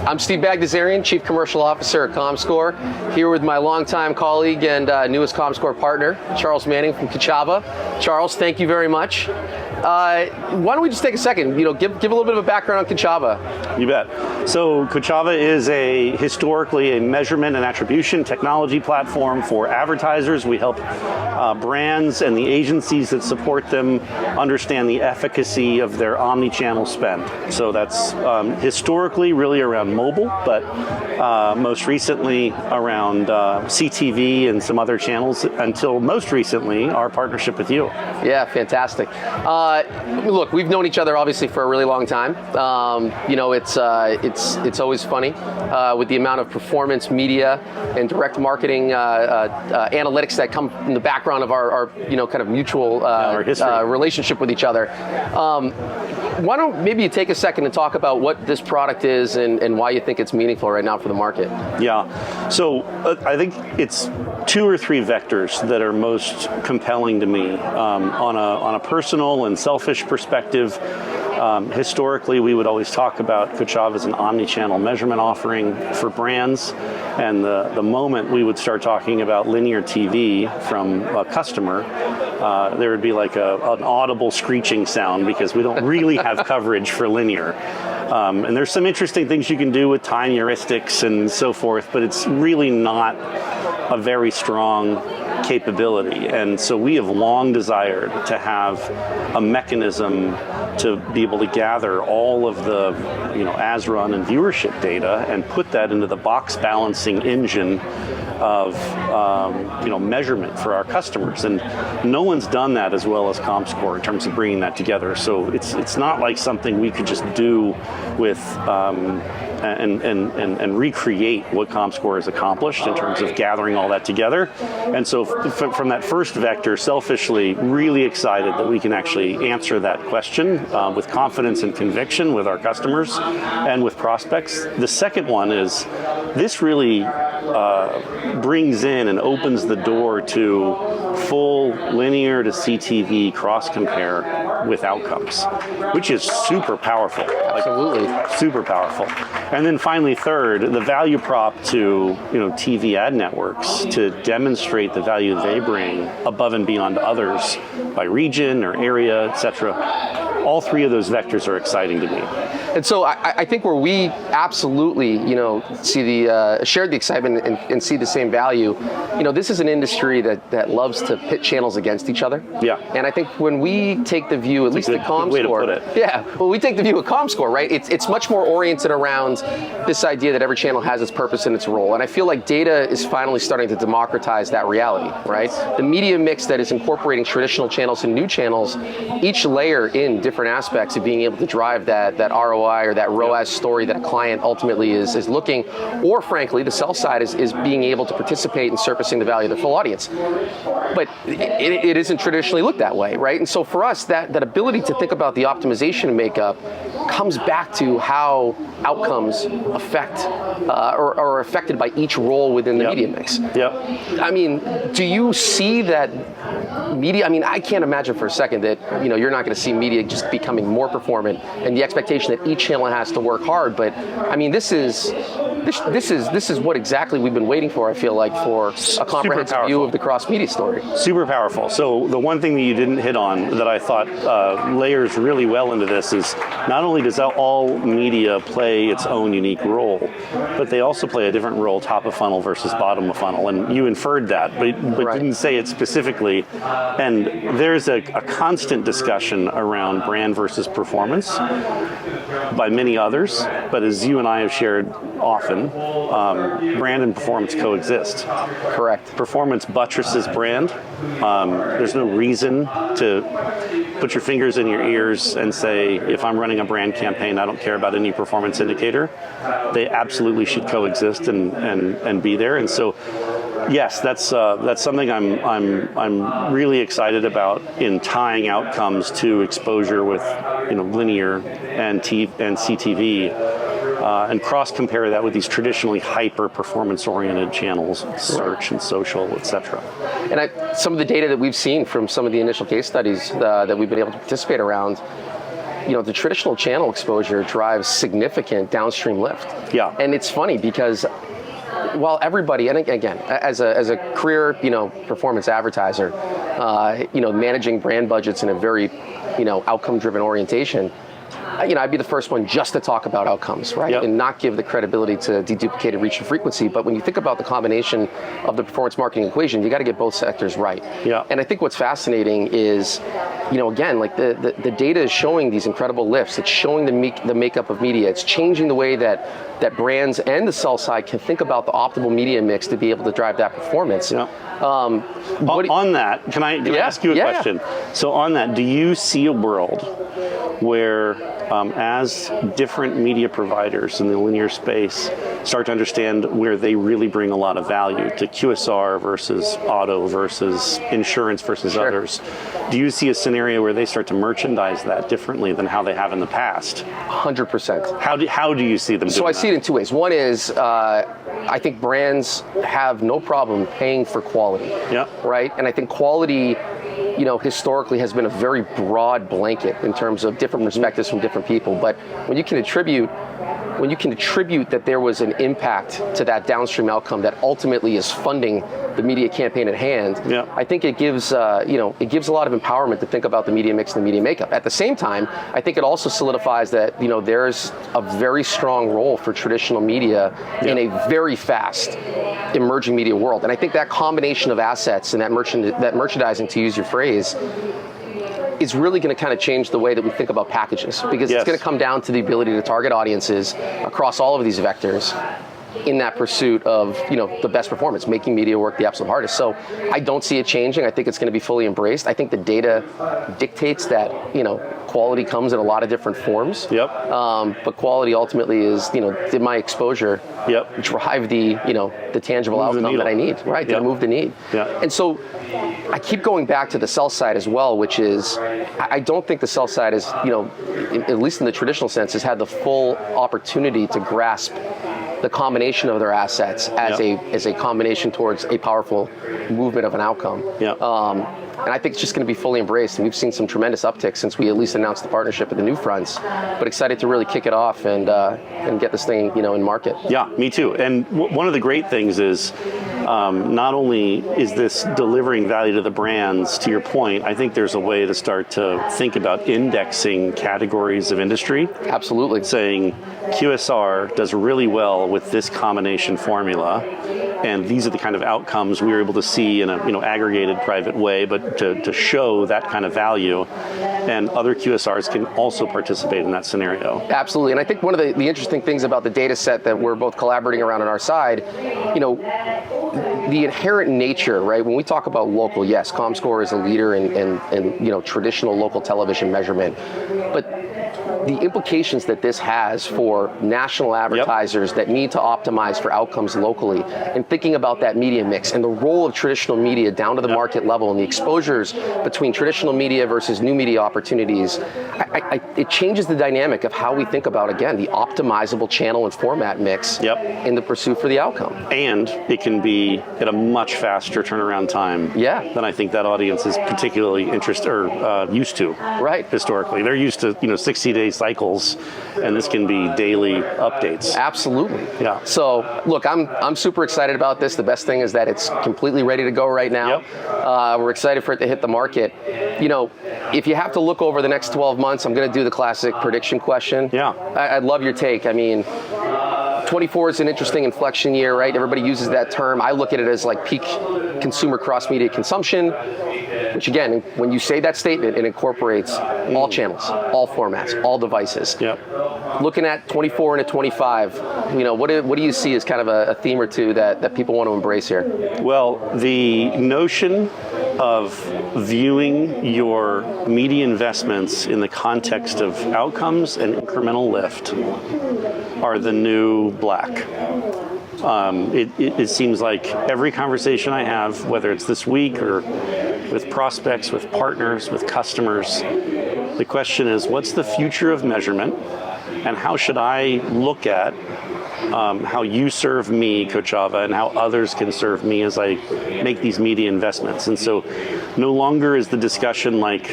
I'm Steve Bagdasarian, Chief Commercial Officer at Comscore, here with my longtime colleague and newest Comscore partner, Charles Manning from Kochava. Charles, thank you very much. Why don't we just take a second, give a little bit of a background on Kochava. You bet. So Kochava is historically a measurement and attribution technology platform for advertisers. We help brands and the agencies that support them understand the efficacy of their omni-channel spend. So that's historically really around mobile, but most recently around CTV and some other channels, until most recently our partnership with you. Yeah, fantastic. Look, we've known each other obviously for a really long time. It's always funny with the amount of performance media and direct marketing analytics that come from the background of our kind of mutual relationship with each other. Why don't maybe you take a second and talk about what this product is and why you think it's meaningful right now for the market? Yeah, so I think it's 2 or 3 vectors that are most compelling to me. On a personal and selfish perspective, historically we would always talk about Kochava as an omni-channel measurement offering for brands, and the moment we would start talking about linear TV from a customer, there would be like an audible screeching sound because we don't really have coverage for linear. And there's some interesting things you can do with time heuristics and so forth, but it's really not a very strong capability. And so we have long desired to have a mechanism to be able to gather all of the as run and viewership data and put that into the box balancing engine of measurement for our customers. And no one's done that as well as Comscore in terms of bringing that together. So it's not like something we could just do with and recreate what Comscore has accomplished in terms of gathering all that together. And so from that first vector, selfishly, really excited that we can actually answer that question with confidence and conviction with our customers and with prospects. The second one is this really brings in and opens the door to full linear to CTV cross-compare with outcomes, which is super powerful. Absolutely. Super powerful. And then finally, third, the value prop to TV ad networks to demonstrate the value they bring above and beyond others by region or area, et cetera. All 3 of those vectors are exciting to me. And so I think where we absolutely, see share the excitement and see the same value, this is an industry that loves to pit channels against each other. Yeah. And I think when we take the view, at least at Comscore, way to put it. Yeah, well, we take the view at Comscore, right? It's much more oriented around this idea that every channel has its purpose and its role. And I feel like data is finally starting to democratize that reality, right? The media mix that is incorporating traditional channels and new channels, each layer in different aspects of being able to drive that ROI or that ROAS story that a client ultimately is looking, or frankly, the sell side is being able to participate in surfacing the value of the full audience. But it isn't traditionally looked that way, right? And so for us, that ability to think about the optimization makeup comes back to how outcomes affect or are affected by each role within the media mix. Yep. I mean, do you see that media? I mean, I can't imagine for a second that you're not going to see media just becoming more performant and the expectation that each channel has to work hard. But I mean, this is what exactly we've been waiting for. I feel like for a comprehensive view of the cross-media story. Super powerful. So the one thing that you didn't hit on that I thought layers really well into this is not only does all media play its own unique role, but they also play a different role top of funnel versus bottom of funnel. And you inferred that, but right. Didn't say it specifically. And there's a constant discussion around brand versus performance by many others. But as you and I have shared often, brand and performance coexist. Correct. Performance buttresses brand. There's no reason to put your fingers in your ears and say, if I'm running a brand campaign, I don't care about any performance indicator. They absolutely should coexist and be there. And so, yes, that's something I'm really excited about in tying outcomes to exposure with linear and CTV. And cross-compare that with these traditionally hyper-performance-oriented channels, search and social, et cetera. And some of the data that we've seen from some of the initial case studies that we've been able to participate around, the traditional channel exposure drives significant downstream lift. Yeah. And it's funny because while everybody, and again, as a career, performance advertiser, managing brand budgets in a very, outcome-driven orientation, I'd be the first one just to talk about outcomes, right? Yep. And not give the credibility to deduplicated reach and frequency. But when you think about the combination of the performance marketing equation, you got to get both sectors right. Yeah. And I think what's fascinating is, again, like the data is showing these incredible lifts. It's showing the makeup of media. It's changing the way that brands and the sell side can think about the optimal media mix to be able to drive that performance. Yeah. On that, can I ask you a question? So on that, do you see a world where as different media providers in the linear space start to understand where they really bring a lot of value to QSR versus auto versus insurance versus others, do you see a scenario where they start to merchandise that differently than how they have in the past? 100%. How do you see them doing So I see it in two ways. One is I think brands have no problem paying for quality. Yeah. Right? And I think quality, historically has been a very broad blanket in terms of different perspectives from different people. But when you can attribute that there was an impact to that downstream outcome that ultimately is funding the media campaign at hand, I think it gives it gives a lot of empowerment to think about the media mix and the media makeup. At the same time, I think it also solidifies that there's a very strong role for traditional media in a very fast emerging media world. And I think that combination of assets and that merchandising, to use your phrase, is really going to kind of change the way that we think about packages, because it's going to come down to the ability to target audiences across all of these vectors in that pursuit of the best performance, making media work the absolute hardest. So I don't see it changing. I think it's going to be fully embraced. I think the data dictates that quality comes in a lot of different forms. Yep. But quality ultimately is did my exposure drive the the tangible outcome that I need, right? Did it move the need? Yeah. And so I keep going back to the sell side as well, which is I don't think the sell side is at least in the traditional sense has had the full opportunity to grasp the combination of their assets as a combination towards a powerful movement of an outcome. And I think it's just going to be fully embraced. And we've seen some tremendous uptick since we at least announced the partnership at the new fronts. But excited to really kick it off and get this thing in market. Yeah, me too. And one of the great things is not only is this delivering value to the brands, to your point, I think there's a way to start to think about indexing categories of industry. Absolutely. Saying QSR does really well with this combination formula, and these are the kind of outcomes we were able to see in a aggregated private way, but to show that kind of value, and other QSRs can also participate in that scenario. Absolutely, and I think one of the interesting things about the data set that we're both collaborating around on our side, the inherent nature, right? When we talk about local, yes, Comscore is a leader in traditional local television measurement, but the implications that this has for national advertisers that need to optimize for outcomes locally, and thinking about that media mix and the role of traditional media down to the market level and the exposures between traditional media versus new media opportunities, it changes the dynamic of how we think about, again, the optimizable channel and format mix in the pursuit for the outcome. And it can be at a much faster turnaround time than I think that audience is particularly interested or used to. Right. Historically, they're used to 60-day cycles, and this can be daily updates. Absolutely. Yeah. So look, I'm super excited about this. The best thing is that it's completely ready to go right now. We're excited for it to hit the market. If you have to look over the next 12 months, I'm going to do the classic prediction question. Yeah. I'd love your take. I mean, 24 is an interesting inflection year, right? Everybody uses that term. I look at it as like peak consumer cross-media consumption, which again, when you say that statement, it incorporates all channels, all formats, all devices. Looking at 24 into 25, what do you see as kind of a theme or two that people want to embrace here? Well, the notion of viewing your media investments in the context of outcomes and incremental lift are the new black. It seems like every conversation I have, whether it's this week or with prospects, with partners, with customers, the question is, what's the future of measurement, and how should I look at how you serve me, Kochava, and how others can serve me as I make these media investments? And so no longer is the discussion like,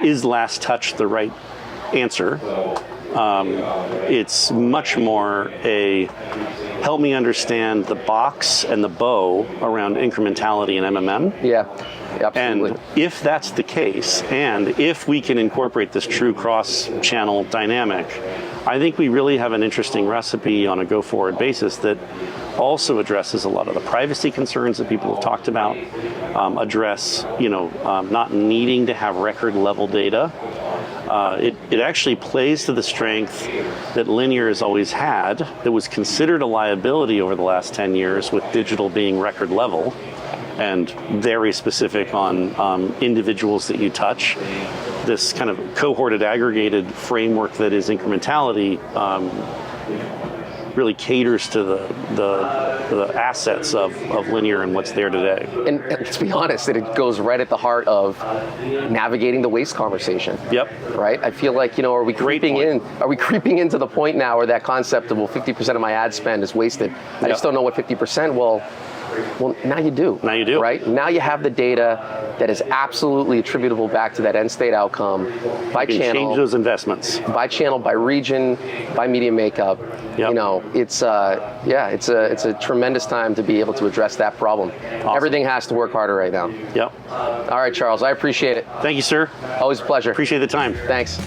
is last touch the right answer. It's much more a help me understand the box and the bow around incrementality and MMM. Yeah, absolutely. And if that's the case, and if we can incorporate this true cross-channel dynamic, I think we really have an interesting recipe on a go-forward basis that also addresses a lot of the privacy concerns that people have talked about, address, not needing to have record-level data. It actually plays to the strength that linear has always had, that was considered a liability over the last 10 years, with digital being record level and very specific on individuals that you touch. This kind of cohorted, aggregated framework that is incrementality really caters to the assets of linear and what's there today. And let's be honest, it goes right at the heart of navigating the waste conversation. Yep. Right? I feel like, are we creeping into the point now where that concept of, 50% of my ad spend is wasted? I just don't know what 50%, well, now you do. Now you do. Right? Now you have the data that is absolutely attributable back to that end state outcome by you can channel. Change those investments. By channel, by region, by media makeup. Yep. It's a tremendous time to be able to address that problem. Awesome. Everything has to work harder right now. Yep. All right, Charles, I appreciate it. Thank you, sir. Always a pleasure. Appreciate the time. Thanks.